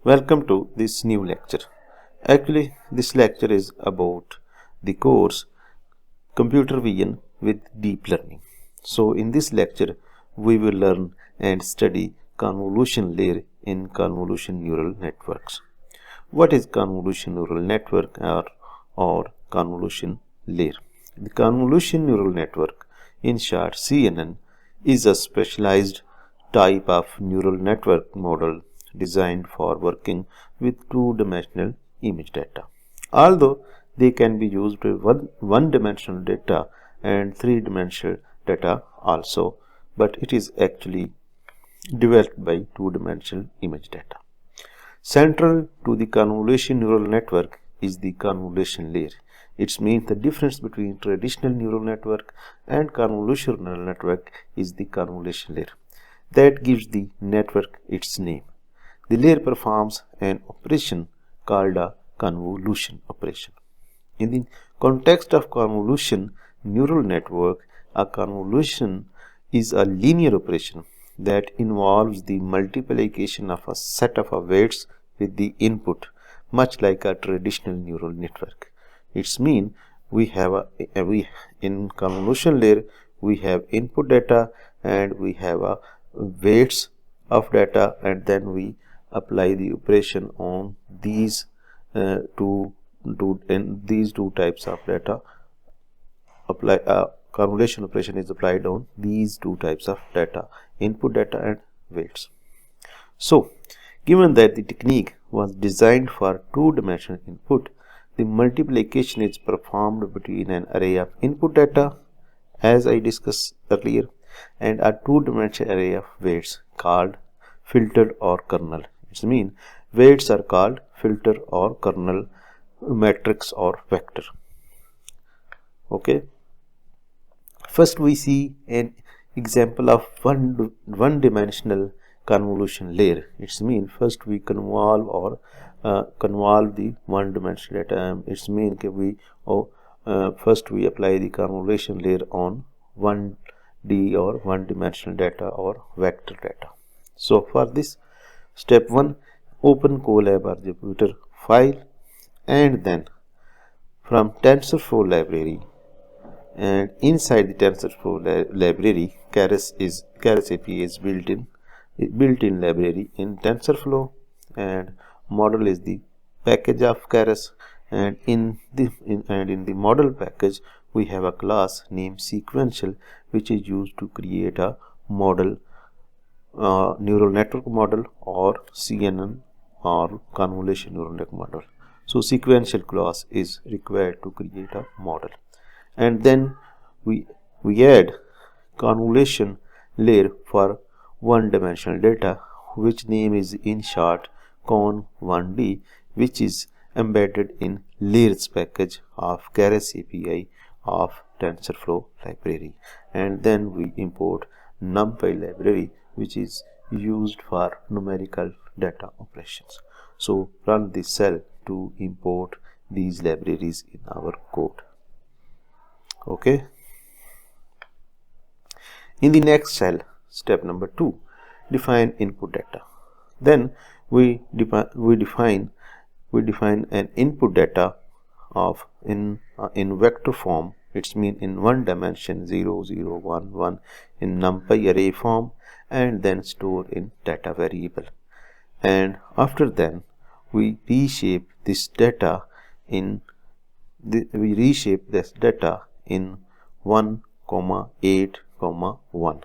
Welcome to this new lecture. Actually, this lecture is about the course Computer Vision with Deep Learning. So, in this lecture, we will learn and study convolution layer in convolution neural networks. What is convolution neural network or convolution layer? The convolution neural network, in short CNN, is a specialized type of neural network model designed for working with two-dimensional image data. Although they can be used with one-dimensional data and three-dimensional data also, but it is actually developed by two-dimensional image data. Central to the convolution neural network is the convolution layer. It means the difference between traditional neural network and convolutional neural network is the convolution layer. That gives the network its name. The layer performs an operation called a convolution operation. In the context of convolution neural network, a convolution is a linear operation that involves the multiplication of a set of weights with the input, much like a traditional neural network. It means in convolution layer we have input data and we have a weights of data, and then we apply the operation on these two types of data. Convolution operation is applied on these two types of data, input data and weights. So, given that the technique was designed for two-dimensional input, the multiplication is performed between an array of input data, as I discussed earlier, and a two-dimensional array of weights called filter or kernel. It means weights are called filter or kernel, matrix or vector. Okay. First, we see an example of one-dimensional convolution layer. It means first we convolve the one-dimensional data. It means first we apply the convolution layer on 1D or one-dimensional data or vector data. So for this, step 1, open Colab or Jupyter file, and then from Tensorflow library, and inside the Tensorflow library, Keras API is built-in library in Tensorflow, and model is the package of Keras, and in the model package we have a class named sequential, which is used to create a model, neural network model, or CNN or convolution neural network model. So sequential class is required to create a model, and then we add convolution layer for one-dimensional data, which name is in short con1d, which is embedded in layers package of Keras API of Tensorflow library, and then we import NumPy library, which is used for numerical data operations. So run this cell to import these libraries in our code. Okay. In the next cell, step number 2, define input data. Then we define an input data of in vector form. It means in one dimension 0, 0, 1, 1 in NumPy array form, and then store in data variable. And after then we reshape this data in 1, 8, 1.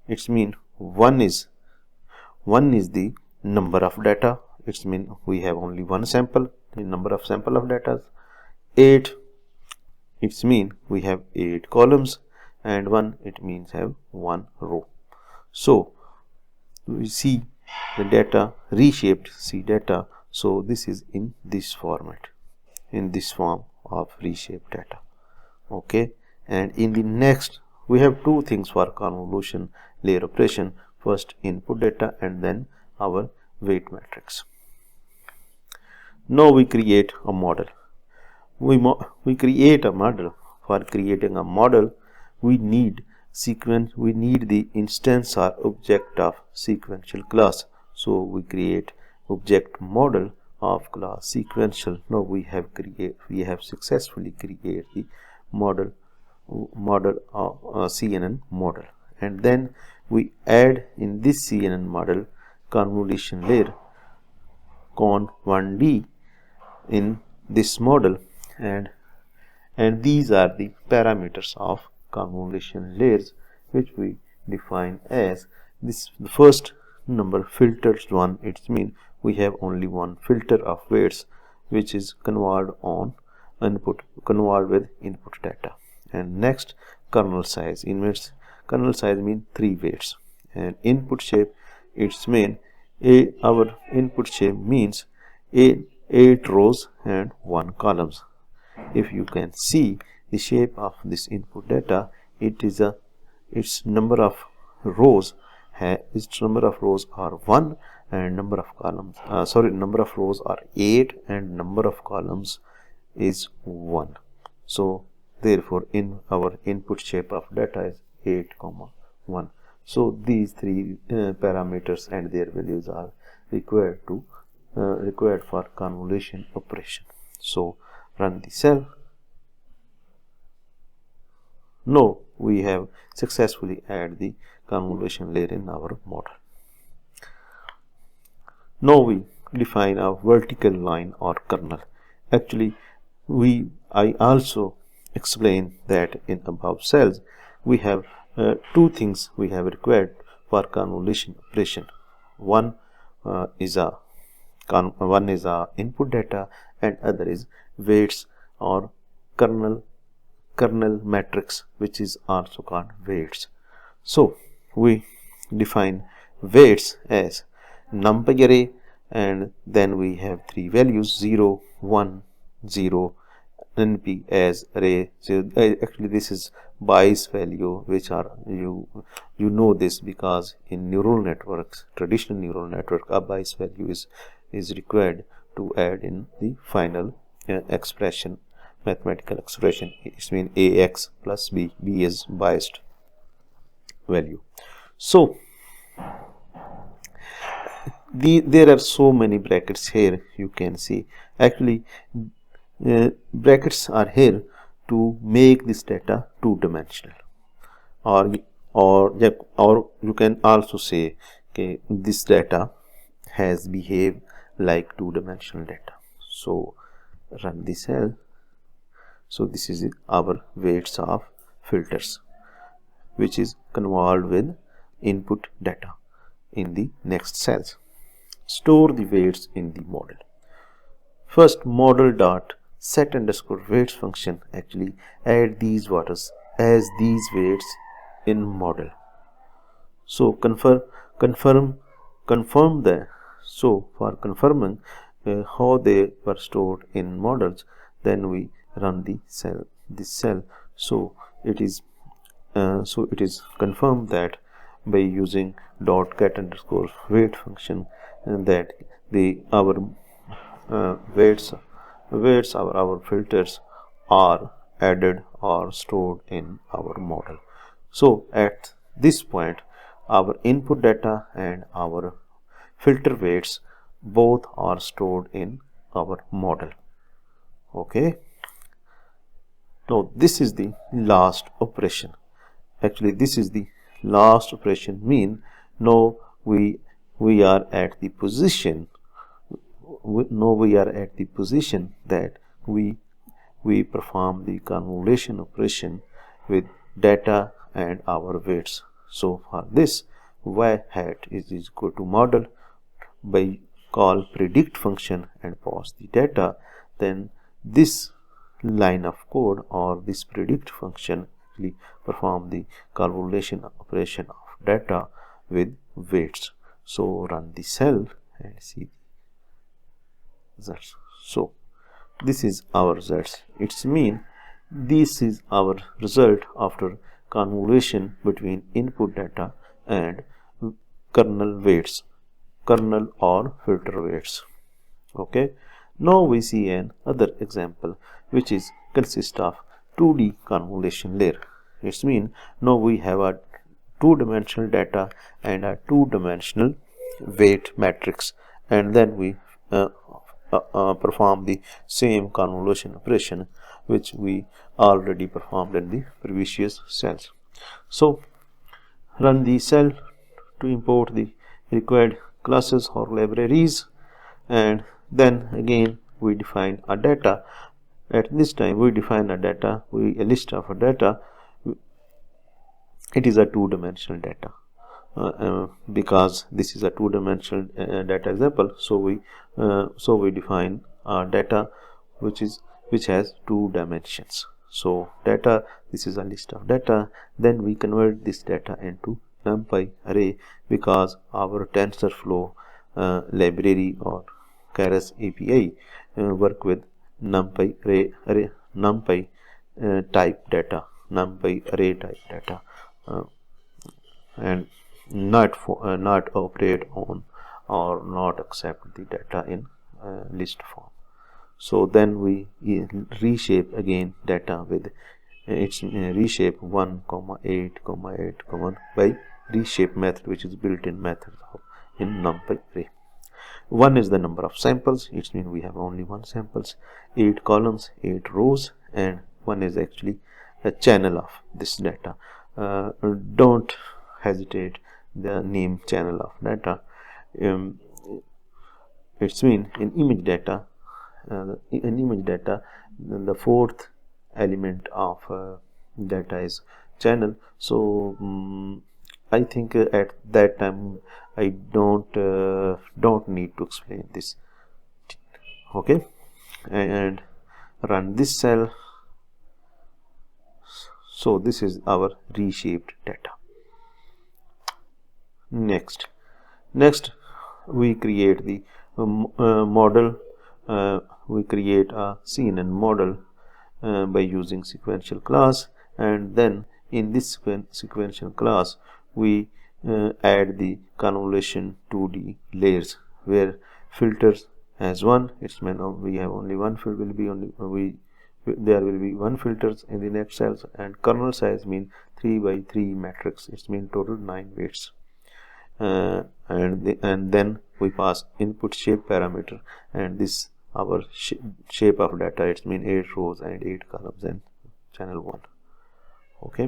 It means 1 is the number of data. It means we have only one sample, the number of sample of data. 8, it means we have 8 columns, and 1, it means have 1 row. So we see the data reshaped, see data. So this is in this format, in this form of reshaped data. Okay. And in the next, we have two things for convolution layer operation. First input data, and then our weight matrix. Now we create a model. We create a model. For creating a model, we need the instance or object of sequential class. So we create object model of class sequential. Now we have successfully created the model of CNN model, and then we add in this CNN model convolution layer con1d in this model, and these are the parameters of convolution layers, which we define as this. The first number filters 1, it means we have only one filter of weights which is convolved with input data. And next, kernel size. Kernel size means 3 weights. And input shape, its mean our input shape means 8 rows and 1 columns. If you can see the shape of this input data, its number of rows are 1 and number of rows are 8 and number of columns is 1. So therefore in our input shape of data is 8, 1. So these 3 parameters and their values are required for convolution operation. So run the cell. Now we have successfully added the convolution layer in our model. Now we define a vertical line or kernel. Actually, I also explained that in above cells we have 2 things we have required for convolution operation. One is a input data, and other is weights or kernel matrix, which is also called weights. So we define weights as numpy array, and then we have 3 values 0, 1, 0, np as array. So actually this is bias value, which are you know this because in neural networks, traditional neural network, a bias value is required to add in the final expression, mathematical expression. It means ax plus b is biased value. So there are so many brackets here, you can see. Actually brackets are here to make this data 2-dimensional, or you can also say, okay, this data has behaved like 2-dimensional data. So run the cell. So this is our weights of filters, which is convolved with input data in the next cells. Store the weights in the model. First, model dot set underscore weights function actually add these values as these weights in model. So confirm the. So for confirming how they were stored in models, then we run this cell. So it is confirmed that by using dot get underscore weight function, and that our our filters are added or stored in our model. So at this point, our input data and our filter weights both are stored in our model. Okay. Now this is the last operation. Actually this is the last operation, mean now we are at the position that we perform the convolution operation with data and our weights. So for this, y hat is equal to model by call predict function and pass the data. Then this line of code or this predict function actually perform the convolution operation of data with weights. So run the cell and see the results. So this is our results. It's mean this is our result after convolution between input data and kernel weights, kernel or filter weights. Okay. Now we see another example which is consist of 2D convolution layer. It's mean now we have a 2-dimensional data and a 2-dimensional weight matrix and then we perform the same convolution operation which we already performed in the previous cells. So run the cell to import the required classes or libraries, and then again we define a data. At this time we define a data, a list of a data. It is a two-dimensional data. Because this is a two-dimensional data example, so we define data which has two dimensions. So data, this is a list of data. Then we convert this data into NumPy array, because our TensorFlow library or Keras API work with NumPy array NumPy type data, NumPy array type data, and not operate on or not accept the data in list form. So then we reshape again data with its reshape 1, 8, 8, by reshape method, which is built-in method in NumPy array. 1 is the number of samples. It means we have only one samples, 8 columns, 8 rows, and 1 is actually a channel of this data. Don't hesitate the name channel of data. It's mean in image data, the fourth element of data is channel. So I think at that time I don't need to explain this. Okay, and run this cell. So this is our reshaped data. Next we create the model. We create a CNN model by using sequential class, and then in this sequential class we add the convolution 2D layers, where filters as 1. It's meant we have only one filter, will be only there will be one filters in the next cells, and kernel size mean 3 by 3 matrix. It's mean total 9 weights. And then we pass input shape parameter, and this our shape of data. It's mean 8 rows and 8 columns and channel 1. Okay,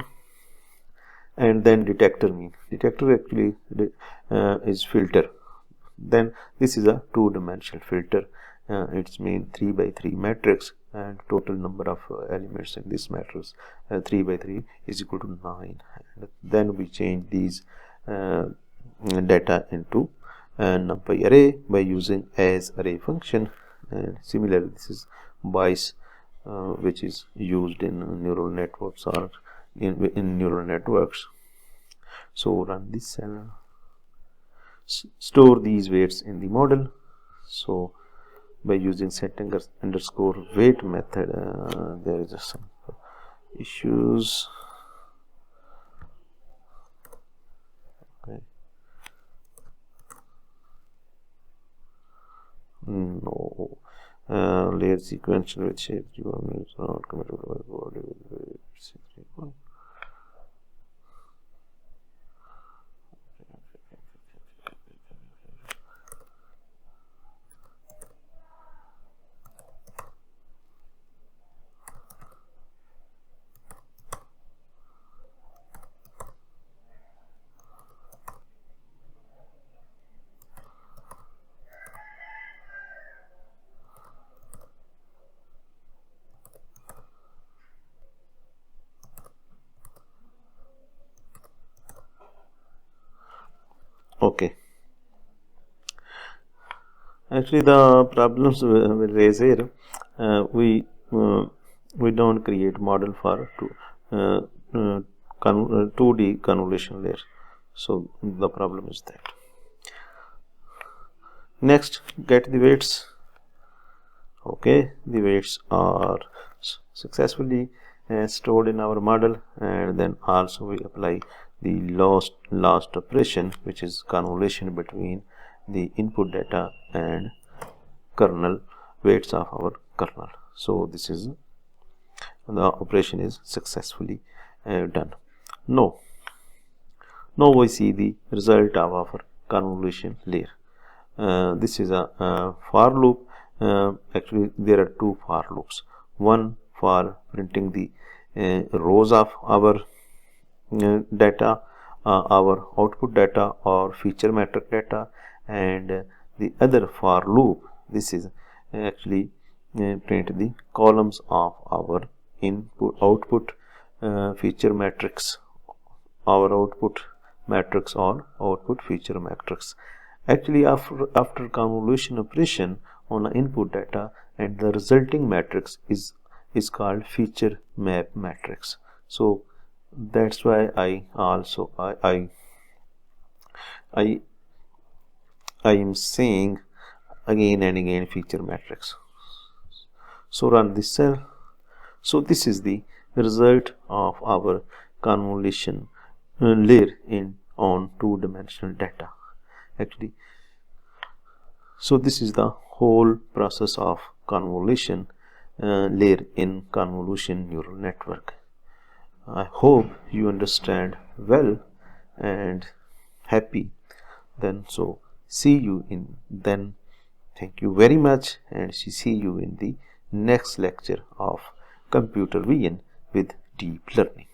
and then detector actually is filter. Then this is a two-dimensional filter. It's mean 3 by 3 matrix, and total number of elements in this matrix 3 by 3 is equal to 9. And then we change these data into NumPy array by using as array function. And similarly, this is Bayes, which is used in neural networks or in neural networks. So run this cell, store these weights in the model. So by using set underscore weight method, there is some issues. Okay. No, layer sequential with shape is not compatible with body with 631. Okay, actually the problems will raise here. We don't create model for 2D convolution layer, so the problem is that. Next, get the weights. Okay, the weights are successfully stored in our model, and then also we apply the last operation, which is convolution between the input data and kernel weights of our kernel. So this is the operation is successfully done. Now we see the result of our convolution layer. this is a for loop. Actually, there are two for loops. One for printing the rows of our data, our output data or feature metric data, and the other for loop, this is actually print the columns of our input output feature matrix, our output matrix or output feature matrix. Actually, after convolution operation on the input data, and the resulting matrix is called feature map matrix. So that's why I am saying again and again feature matrix. So run this cell. So this is the result of our convolution layer on two-dimensional data. Actually, so this is the whole process of convolution layer in convolution neural network. I hope you understand well and happy. Then so see you in then. Thank you very much, and see you in the next lecture of computer vision with deep learning.